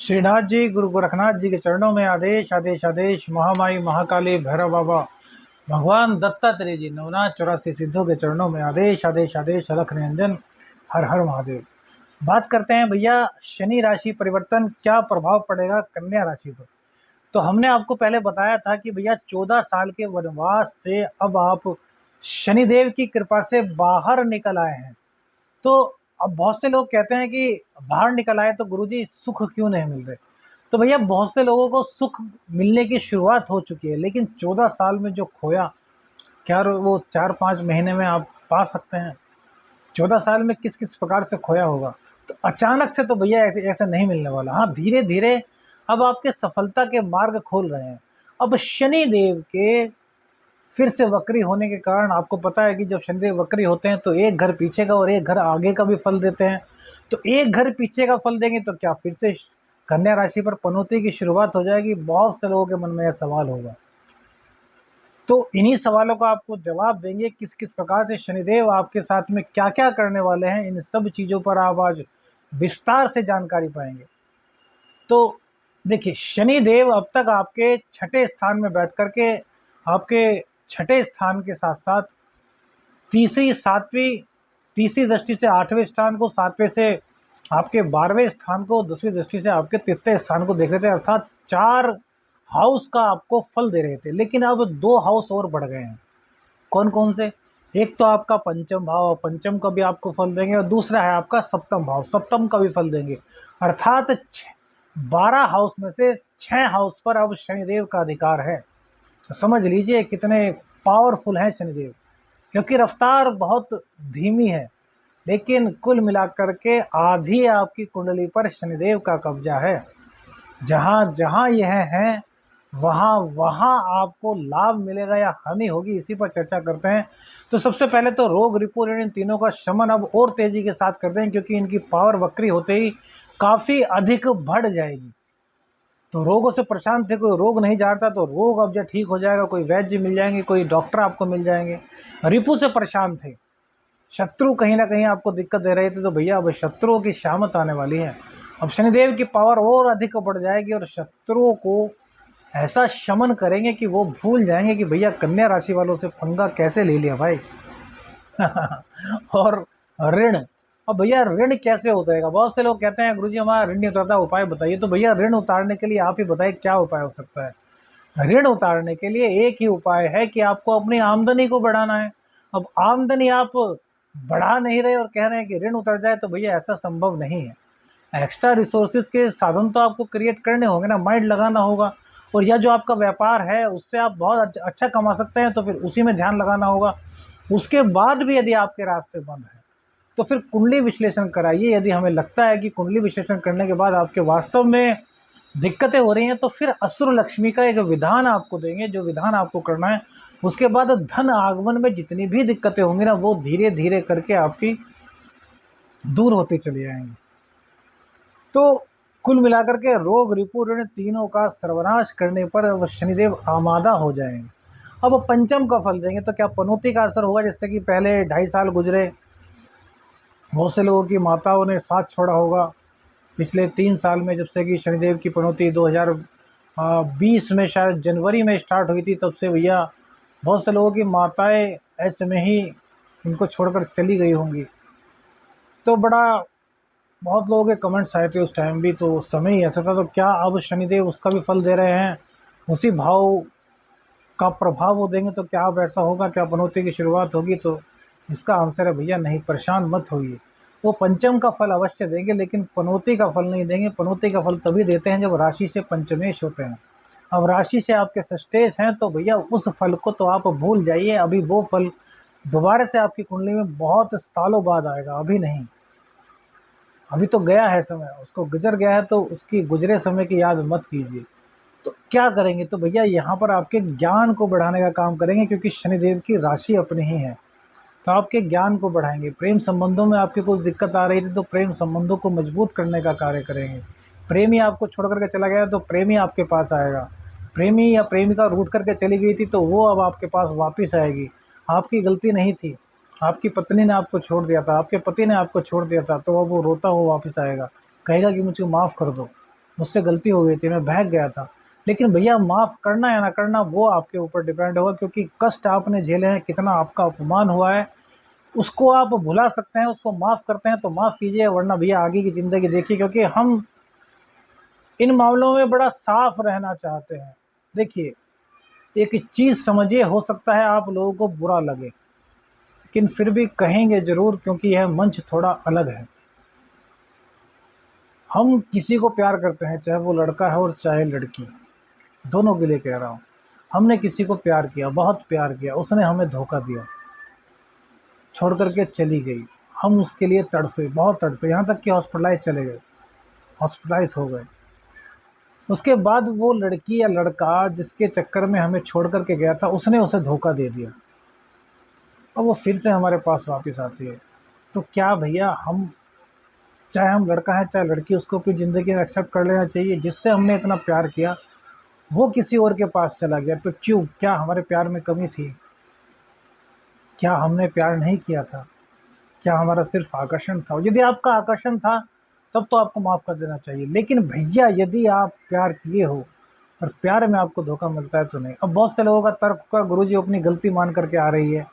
श्रीनाथ जी गुरु गोरखनाथ जी के चरणों में आदेश आदेश आदेश। महामाई महाकाली भैरव बाबा भगवान दत्तात्रेय जी नवनाथ 84 सिद्धों के चरणों में आदेश आदेश आदेश। अलख निरंजन हर हर महादेव। बात करते हैं भैया, शनि राशि परिवर्तन क्या प्रभाव पड़ेगा कन्या राशि पर। तो हमने आपको पहले बताया था कि भैया 14 साल के वनवास से अब आप शनिदेव की कृपा से बाहर निकल आए हैं। तो अब बहुत से लोग कहते हैं कि बाहर निकल आए तो गुरुजी सुख क्यों नहीं मिल रहे। तो भैया बहुत से लोगों को सुख मिलने की शुरुआत हो चुकी है, लेकिन 14 साल में जो खोया क्या वो 4-5 महीने में आप पा सकते हैं। 14 साल में किस किस प्रकार से खोया होगा। तो अचानक से तो भैया ऐसे ऐसे नहीं मिलने वाला। हाँ, धीरे धीरे अब आपके सफलता के मार्ग खोल रहे हैं। अब शनि देव के फिर से वक्री होने के कारण आपको पता है कि जब शनिदेव वक्री होते हैं तो एक घर पीछे का और एक घर आगे का भी फल देते हैं। तो एक घर पीछे का फल देंगे तो क्या फिर से कन्या राशि पर पनौती की शुरुआत हो जाएगी। बहुत से लोगों के मन में यह सवाल होगा। तो इन्हीं सवालों का आपको जवाब देंगे, किस किस प्रकार से शनिदेव आपके साथ में क्या क्या करने वाले हैं। इन सब चीज़ों पर आप आज विस्तार से जानकारी पाएंगे। तो देखिए, शनिदेव अब तक आपके छठे स्थान में बैठ करके आपके छठे स्थान के साथ साथ तीसरी दृष्टि से 8वें स्थान को, 7वें से आपके 12वें स्थान को, 10वीं दृष्टि से आपके 3रे स्थान को देख रहे थे। अर्थात 4 हाउस का आपको फल दे रहे थे, लेकिन अब 2 हाउस और बढ़ गए हैं। कौन कौन से? एक तो आपका पंचम भाव, पंचम का भी आपको फल देंगे, और दूसरा है आपका सप्तम भाव, सप्तम का भी फल देंगे। अर्थात 12 हाउस में से 6 हाउस पर अब शनिदेव का अधिकार है। तो समझ लीजिए कितने पावरफुल हैं शनिदेव, क्योंकि रफ्तार बहुत धीमी है, लेकिन कुल मिलाकर के आधी आपकी कुंडली पर शनिदेव का कब्जा है। जहाँ जहाँ यह है वहाँ वहाँ आपको लाभ मिलेगा या हानि होगी, इसी पर चर्चा करते हैं। तो सबसे पहले तो रोग रिपू ऋण इन तीनों का शमन अब और तेजी के साथ करते हैं, क्योंकि इनकी पावर वक्री होते ही काफ़ी अधिक बढ़ जाएगी। तो रोगों से परेशान थे, कोई रोग नहीं जानता, तो रोग अब जब ठीक हो जाएगा, कोई वैद्य मिल जाएंगे, कोई डॉक्टर आपको मिल जाएंगे। रिपु से परेशान थे, शत्रु कहीं ना कहीं आपको दिक्कत दे रहे थे, तो भैया अब शत्रुओं की शामत आने वाली है। अब शनिदेव की पावर और अधिक बढ़ जाएगी और शत्रुओं को ऐसा शमन करेंगे कि वो भूल जाएंगे कि भैया कन्या राशि वालों से पंगा कैसे ले लिया भाई। और ऋण, अब भैया ऋण कैसे उतरेगा। बहुत से लोग कहते हैं गुरुजी हमारा ऋण नहीं उतरता, उपाय बताइए। तो भैया ऋण उतारने के लिए आप ही बताइए क्या उपाय हो सकता है। ऋण उतारने के लिए एक ही उपाय है कि आपको अपनी आमदनी को बढ़ाना है। अब आमदनी आप बढ़ा नहीं रहे और कह रहे हैं कि ऋण उतर जाए, तो भैया ऐसा संभव नहीं है। एक्स्ट्रा रिसोर्सेज के साधन तो आपको क्रिएट करने होंगे ना, माइंड लगाना होगा। और यह जो आपका व्यापार है उससे आप बहुत अच्छा कमा सकते हैं, तो फिर उसी में ध्यान लगाना होगा। उसके बाद भी यदि आपके रास्ते बंद हैं तो फिर कुंडली विश्लेषण कराइए। यदि हमें लगता है कि कुंडली विश्लेषण करने के बाद आपके वास्तव में दिक्कतें हो रही हैं, तो फिर असुर लक्ष्मी का एक विधान आपको देंगे, जो विधान आपको करना है। उसके बाद धन आगमन में जितनी भी दिक्कतें होंगी ना, वो धीरे धीरे करके आपकी दूर होती चली जाएंगी। तो कुल मिलाकर के रोग रिपू ऋण तीनों का सर्वनाश करने पर वह शनिदेव आमादा हो जाएंगे। अब पंचम का फल देंगे तो क्या पनौती का असर होगा। जैसे कि पहले 2.5 साल गुजरे, बहुत से लोगों की माताओं ने साथ छोड़ा होगा। पिछले 3 साल में जब से कि शनिदेव की पनौती 2020 में शायद जनवरी में स्टार्ट हुई थी, तब से भैया बहुत से लोगों की माताएं ऐसे में ही इनको छोड़कर चली गई होंगी। तो बहुत लोगों के कमेंट्स आए थे उस टाइम भी, तो समय ही ऐसा था। तो क्या अब शनिदेव उसका भी फल दे रहे हैं, उसी भाव का प्रभाव वो देंगे, तो क्या अब ऐसा होगा, क्या पनौती की शुरुआत होगी। तो इसका आंसर है भैया नहीं, परेशान मत होइए। वो पंचम का फल अवश्य देंगे, लेकिन पनौती का फल नहीं देंगे। पनौती का फल तभी देते हैं जब राशि से पंचमेश होते हैं। अब राशि से आपके षष्ठेश हैं, तो भैया उस फल को तो आप भूल जाइए। अभी वो फल दोबारा से आपकी कुंडली में बहुत सालों बाद आएगा, अभी नहीं। अभी तो गया है समय, उसको गुजर गया है, तो उसकी गुजरे समय की याद मत कीजिए। तो क्या करेंगे, तो भैया यहाँ पर आपके ज्ञान को बढ़ाने का काम करेंगे, क्योंकि शनिदेव की राशि अपनी ही है। तो आपके ज्ञान को बढ़ाएंगे। प्रेम संबंधों में आपकी कुछ दिक्कत आ रही थी, तो प्रेम संबंधों को मजबूत करने का कार्य करेंगे। प्रेमी आपको छोड़ करके चला गया, तो प्रेमी आपके पास आएगा। प्रेमी या प्रेमिका रूठ करके चली गई थी, तो वो अब आपके पास वापस आएगी। आपकी गलती नहीं थी, आपकी पत्नी ने आपको छोड़ दिया था, आपके पति ने आपको छोड़ दिया था, तो अब वो रोता हुआ वापस आएगा, कहेगा कि मुझे माफ़ कर दो। मुझसे गलती हो गई थी, मैं बहक गया था। लेकिन भैया माफ़ करना या ना करना वो आपके ऊपर डिपेंड होगा, क्योंकि कष्ट आपने झेले हैं, कितना आपका अपमान हुआ है, उसको आप भुला सकते हैं, उसको माफ़ करते हैं तो माफ़ कीजिए, वरना भैया आगे की ज़िंदगी देखिए, क्योंकि हम इन मामलों में बड़ा साफ रहना चाहते हैं। देखिए, एक चीज़ समझिए, हो सकता है आप लोगों को बुरा लगे, लेकिन फिर भी कहेंगे ज़रूर, क्योंकि यह मंच थोड़ा अलग है। हम किसी को प्यार करते हैं, चाहे वो लड़का है और चाहे लड़की, दोनों के लिए कह रहा हूँ। हमने किसी को प्यार किया, बहुत प्यार किया, उसने हमें धोखा दिया, छोड़ कर के चली गई। हम उसके लिए तड़पे, बहुत तड़पे, यहाँ तक कि हॉस्पिटलाइज़ चले गए, हॉस्पिटलाइज़ हो गए। उसके बाद वो लड़की या लड़का जिसके चक्कर में हमें छोड़ कर के गया था, उसने उसे धोखा दे दिया, और वो फिर से हमारे पास वापस आती है। तो क्या भैया, हम चाहे हम लड़का है चाहे लड़की, उसको अपनी ज़िंदगी में एक्सेप्ट कर लेना चाहिए? जिससे हमने इतना प्यार किया वो किसी और के पास चला गया, तो क्यों? क्या हमारे प्यार में कमी थी? क्या हमने प्यार नहीं किया था? क्या हमारा सिर्फ आकर्षण था? यदि आपका आकर्षण था तब तो आपको माफ़ कर देना चाहिए, लेकिन भैया यदि आप प्यार किए हो और प्यार में आपको धोखा मिलता है तो नहीं। अब बहुत से लोगों का तर्क का, गुरुजी अपनी गलती मान करके आ रही है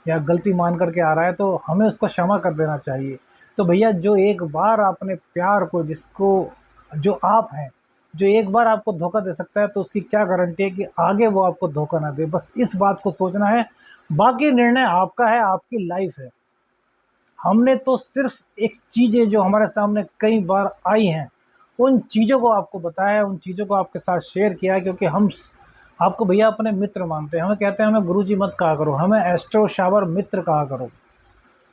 या गलती मान करके आ रहा है तो हमें उसको क्षमा कर देना चाहिए। तो भैया, जो एक बार आपने प्यार को, जिसको, जो आप हैं, जो एक बार आपको धोखा दे सकता है, तो उसकी क्या गारंटी है कि आगे वो आपको धोखा ना दे? बस इस बात को सोचना है, बाकी निर्णय आपका है, आपकी लाइफ है। हमने तो सिर्फ एक चीज़ें जो हमारे सामने कई बार आई हैं, उन चीज़ों को आपको बताया है, उन चीज़ों को आपके साथ शेयर किया है, क्योंकि हम आपको भैया अपने मित्र मानते हैं। हमें कहते हैं हमें गुरुजी मत कहा करो, हमें एस्ट्रो शावर मित्र कहा करो।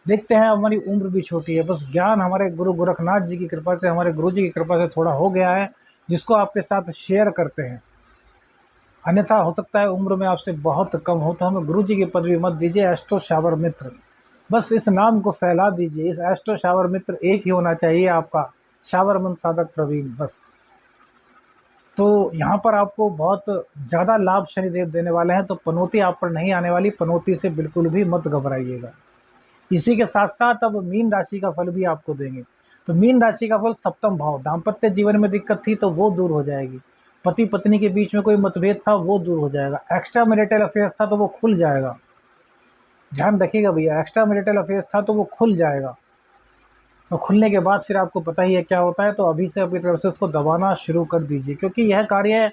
देखते हैं, हमारी उम्र भी छोटी है, बस ज्ञान हमारे गुरु गोरखनाथ जी की कृपा से, हमारे गुरुजी की कृपा से थोड़ा हो गया है, जिसको आपके साथ शेयर करते हैं। अन्यथा हो सकता है उम्र में आपसे बहुत कम हो, तो हमें गुरुजी की पदवी मत दीजिए, एस्ट्रो शावर मित्र। बस इस नाम को फैला दीजिए, इस एस्ट्रो शावर मित्र एक ही होना चाहिए आपका, शावरमन साधक प्रवीण, बस। तो यहाँ पर आपको बहुत ज़्यादा लाभ शनिदेव देने वाले हैं, तो पनौती आप पर नहीं आने वाली, पनौती से बिल्कुल भी मत घबराइएगा। इसी के साथ साथ अब मीन राशि का फल भी आपको देंगे। तो मीन राशि का फल, सप्तम भाव, दाम्पत्य जीवन में दिक्कत थी तो वो दूर हो जाएगी, पति पत्नी के बीच में कोई मतभेद था वो दूर हो जाएगा, एक्स्ट्रा मैरिटल अफेयर्स था तो वो खुल जाएगा। ध्यान रखिएगा भैया, एक्स्ट्रा मैरिटल अफेयर्स था तो वो खुल जाएगा। और खुलने के बाद फिर आपको पता ही है क्या होता है, तो अभी से अपनी तरफ से उसको दबाना शुरू कर दीजिए, क्योंकि यह कार्य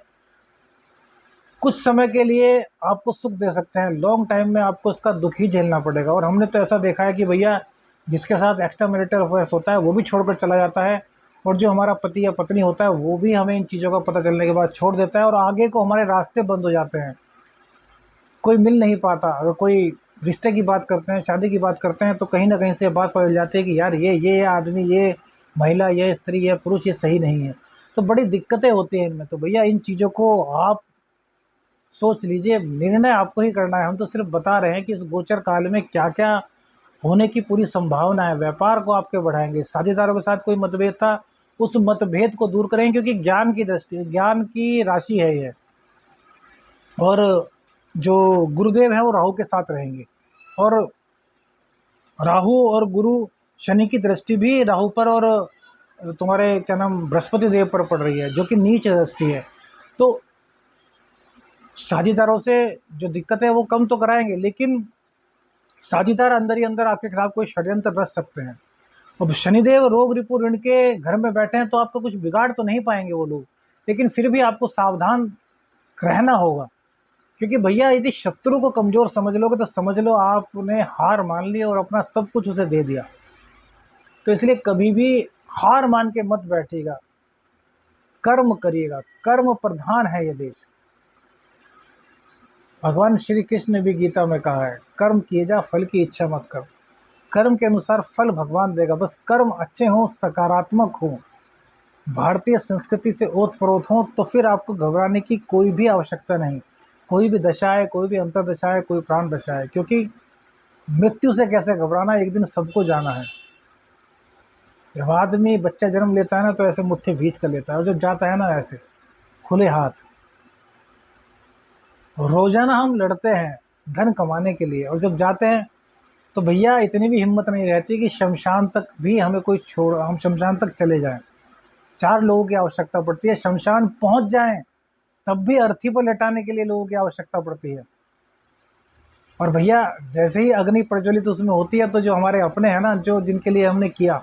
कुछ समय के लिए आपको सुख दे सकते हैं, लॉन्ग टाइम में आपको इसका दुख ही झेलना पड़ेगा। और हमने तो ऐसा देखा है कि भैया, जिसके साथ एक्स्ट्रा मैरिटल अफेयर्स होता है वो भी छोड़कर चला जाता है, और जो हमारा पति या पत्नी होता है वो भी हमें इन चीज़ों का पता चलने के बाद छोड़ देता है, और आगे को हमारे रास्ते बंद हो जाते हैं, कोई मिल नहीं पाता। अगर कोई रिश्ते की बात करते हैं, शादी की बात करते हैं, तो कहीं ना कहीं से बात पता चल जाती है कि यार ये आदमी, ये महिला, ये स्त्री, ये पुरुष, ये सही नहीं है। तो बड़ी दिक्कतें होती हैं इनमें। तो भैया, इन चीज़ों को आप सोच लीजिए, निर्णय आपको ही करना है। हम तो सिर्फ बता रहे हैं कि इस गोचर काल में क्या क्या होने की पूरी संभावना है। व्यापार को आपके बढ़ाएंगे, साझेदारों के साथ कोई मतभेद था उस मतभेद को दूर करेंगे, क्योंकि ज्ञान की दृष्टि, ज्ञान की राशि है ये। और जो गुरुदेव हैं वो राहु के साथ रहेंगे, और राहु और गुरु, शनि की दृष्टि भी राहु पर और तुम्हारे क्या नाम बृहस्पति देव पर पड़ रही है, जो कि नीच दृष्टि है। तो साझेदारों से जो दिक्कत है वो कम तो कराएंगे, लेकिन साझेदार अंदर ही अंदर आपके खिलाफ कोई षड्यंत्र रच सकते हैं। अब शनिदेव रोग रिपु ऋण के घर में बैठे हैं, तो आपको कुछ बिगाड़ तो नहीं पाएंगे वो लोग, लेकिन फिर भी आपको सावधान रहना होगा। क्योंकि भैया, यदि शत्रु को कमज़ोर समझ लोगे तो समझ लो आपने हार मान ली और अपना सब कुछ उसे दे दिया। तो इसलिए कभी भी हार मान के मत बैठिएगा, कर्म करिएगा, कर्म प्रधान है ये देश। भगवान श्री कृष्ण ने भी गीता में कहा है, कर्म किए जा, फल की इच्छा मत कर। कर्म के अनुसार फल भगवान देगा, बस कर्म अच्छे हों, सकारात्मक हों, भारतीय संस्कृति से ओतप्रोत हों, तो फिर आपको घबराने की कोई भी आवश्यकता नहीं। कोई भी दशा है, कोई भी अंतर्दशा है, कोई प्राण दशा है, क्योंकि मृत्यु से कैसे घबराना, एक दिन सबको जाना है। जब आदमी बच्चा जन्म लेता है ना, तो ऐसे मुट्ठी भींच कर लेता है, और जब जाता है ना, ऐसे खुले हाथ। रोजाना हम लड़ते हैं धन कमाने के लिए, और जब जाते हैं तो भैया इतनी भी हिम्मत नहीं रहती कि शमशान तक भी हमें कोई छोड़, हम शमशान तक चले जाएं। 4 लोगों की आवश्यकता पड़ती है। शमशान पहुंच जाएं तब भी अर्थी पर लेटाने के लिए लोगों की आवश्यकता पड़ती है। और भैया जैसे ही अग्नि प्रज्वलित उसमें होती है तो जो हमारे अपने हैं ना, जो जिनके लिए हमने किया,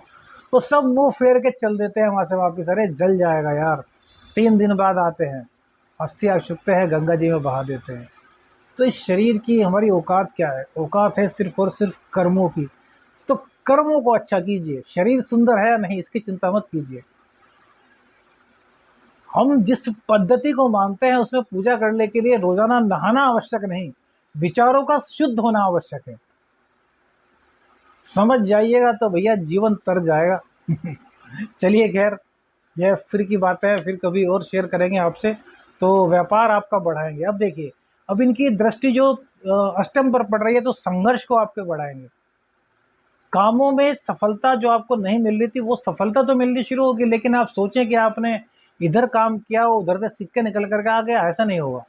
वो सब मुंह फेर के चल देते हैं वहां से वापिस। अरे जल जाएगा यार, 3 दिन बाद आते हैं, अस्थि अशुक्त है, गंगा जी में बहा देते हैं। तो इस शरीर की हमारी औकात क्या है? औकात है सिर्फ और सिर्फ कर्मों की। तो कर्मों को अच्छा कीजिए। शरीर सुंदर है या नहीं इसकी चिंता मत कीजिए। हम जिस पद्धति को मानते हैं उसमें पूजा करने के लिए रोजाना नहाना आवश्यक नहीं, विचारों का शुद्ध होना आवश्यक है। समझ जाइएगा तो भैया जीवन तर जाएगा। चलिए खैर, यह फिर की बात है, फिर कभी और शेयर करेंगे आपसे। तो व्यापार आपका बढ़ाएंगे। अब देखिए, अब इनकी दृष्टि जो अष्टम पर पड़ रही है तो संघर्ष को आपके बढ़ाएंगे। कामों में सफलता जो आपको नहीं मिल रही थी वो सफलता तो मिलनी शुरू होगी, लेकिन आप सोचें कि आपने इधर काम किया, उधर से सिक्के निकल करके आ गया, ऐसा नहीं होगा।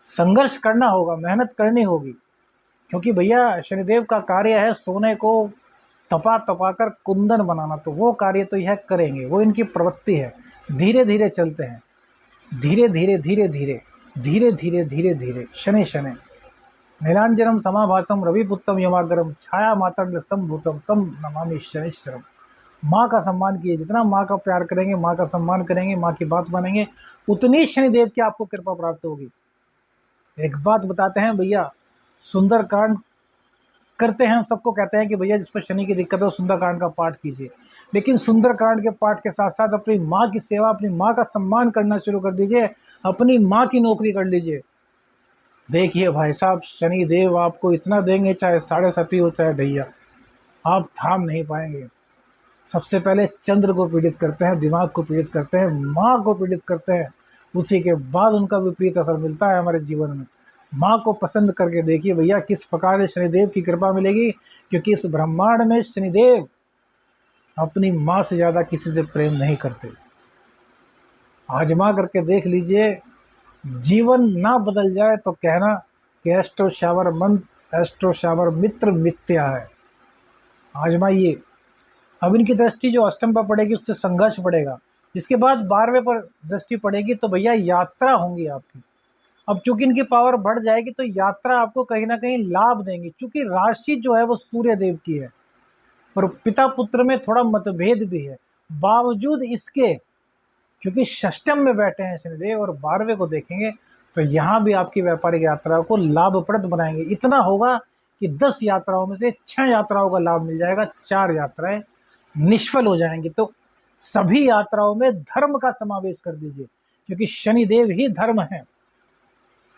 संघर्ष करना होगा, मेहनत करनी होगी। क्योंकि भैया शनिदेव का कार्य है सोने को तपा तपा कर कुंदन बनाना, तो वो कार्य तो यह करेंगे, वो इनकी प्रवृत्ति है। धीरे धीरे चलते हैं, धीरे धीरे धीरे धीरे धीरे धीरे धीरे धीरे, शनि शनि नीलांजनम समाभासम रविपुत्रम यमागरम छाया मातंग संभूतम तम नमामि शनिश्चरम। माँ का सम्मान कीजिए, जितना माँ का प्यार करेंगे, माँ का सम्मान करेंगे, माँ की बात मानेंगे, उतनी शनिदेव की आपको कृपा प्राप्त होगी। एक बात बताते हैं भैया, सुंदरकांड करते हैं, हम सबको कहते हैं कि भैया जिस पर शनि की दिक्कत है सुंदरकांड का पाठ कीजिए, लेकिन सुंदरकांड के पाठ के साथ साथ अपनी माँ की सेवा, अपनी माँ का सम्मान करना शुरू कर दीजिए, अपनी माँ की नौकरी कर लीजिए। देखिए भाई साहब, शनि देव आपको इतना देंगे, चाहे 7.5 हो चाहे ढैया, आप थाम नहीं पाएंगे। सबसे पहले चंद्र को पीड़ित करते हैं, दिमाग को पीड़ित करते हैं, माँ को पीड़ित करते हैं, उसी के बाद उनका विपरीत असर मिलता है हमारे जीवन में। माँ को पसंद करके देखिए भैया किस प्रकार से शनिदेव की कृपा मिलेगी, क्योंकि इस ब्रह्मांड में शनिदेव अपनी माँ से ज़्यादा किसी से प्रेम नहीं करते। आजमा करके देख लीजिए, जीवन ना बदल जाए तो कहना कि एस्ट्रो शावर मंत्र, एस्ट्रो शावर मित्र मिथ्या है। आजमाइए। अब इनकी दृष्टि जो अष्टम पर पड़ेगी उससे संघर्ष बढ़ेगा, इसके बाद 12वें पर दृष्टि पड़ेगी तो भैया यात्रा होंगी आपकी। अब चूंकि इनकी पावर बढ़ जाएगी तो यात्रा आपको कहीं ना कहीं लाभ देंगी, क्योंकि राशि जो है वो सूर्य देव की है और पिता पुत्र में थोड़ा मतभेद भी है। बावजूद इसके, क्योंकि षष्टम में बैठे हैं शनिदेव और 12वें को देखेंगे, तो यहाँ भी आपकी व्यापारिक यात्रा को लाभप्रद बनाएंगे। इतना होगा कि 10 यात्राओं में से 6 यात्राओं का लाभ मिल जाएगा, 4 यात्राएं निष्फल हो जाएंगी। तो सभी यात्राओं में धर्म का समावेश कर दीजिए, क्योंकि शनिदेव ही धर्म है,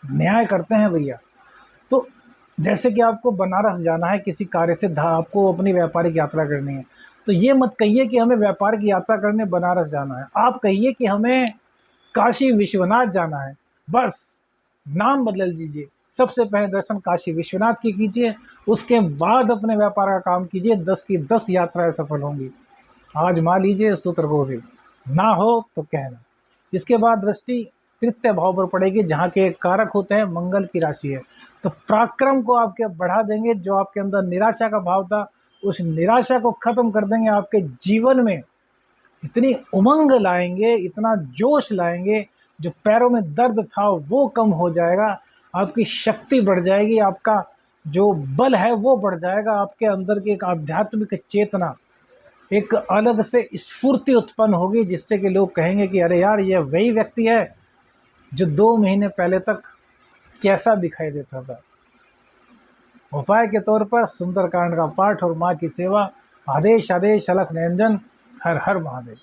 न्याय करते हैं भैया। तो जैसे कि आपको बनारस जाना है किसी कार्य से, आपको अपनी व्यापारिक यात्रा करनी है, तो ये मत कहिए कि हमें व्यापार की यात्रा करने बनारस जाना है, आप कहिए कि हमें काशी विश्वनाथ जाना है। बस नाम बदल दीजिए, सबसे पहले दर्शन काशी विश्वनाथ की कीजिए, उसके बाद अपने व्यापार का काम कीजिए, 10 की 10 यात्राएं सफल होंगी। आजमा लीजिए सूत्र को भी, ना हो तो कहना। इसके बाद दृष्टि तृतीय भाव पर पड़ेगी, जहाँ के कारक होते हैं मंगल की राशि है, तो पराक्रम को आपके बढ़ा देंगे। जो आपके अंदर निराशा का भाव था उस निराशा को खत्म कर देंगे, आपके जीवन में इतनी उमंग लाएंगे, इतना जोश लाएंगे, जो पैरों में दर्द था वो कम हो जाएगा, आपकी शक्ति बढ़ जाएगी, आपका जो बल है वो बढ़ जाएगा, आपके अंदर की एक आध्यात्मिक चेतना, एक अलग से स्फूर्ति उत्पन्न होगी, जिससे कि लोग कहेंगे कि अरे यार ये वही व्यक्ति है जो 2 महीने पहले तक कैसा दिखाई देता था। उपाय के तौर पर सुंदरकांड का पाठ और माँ की सेवा। आदेश आदेश अलख निरंजन। हर हर महादेव।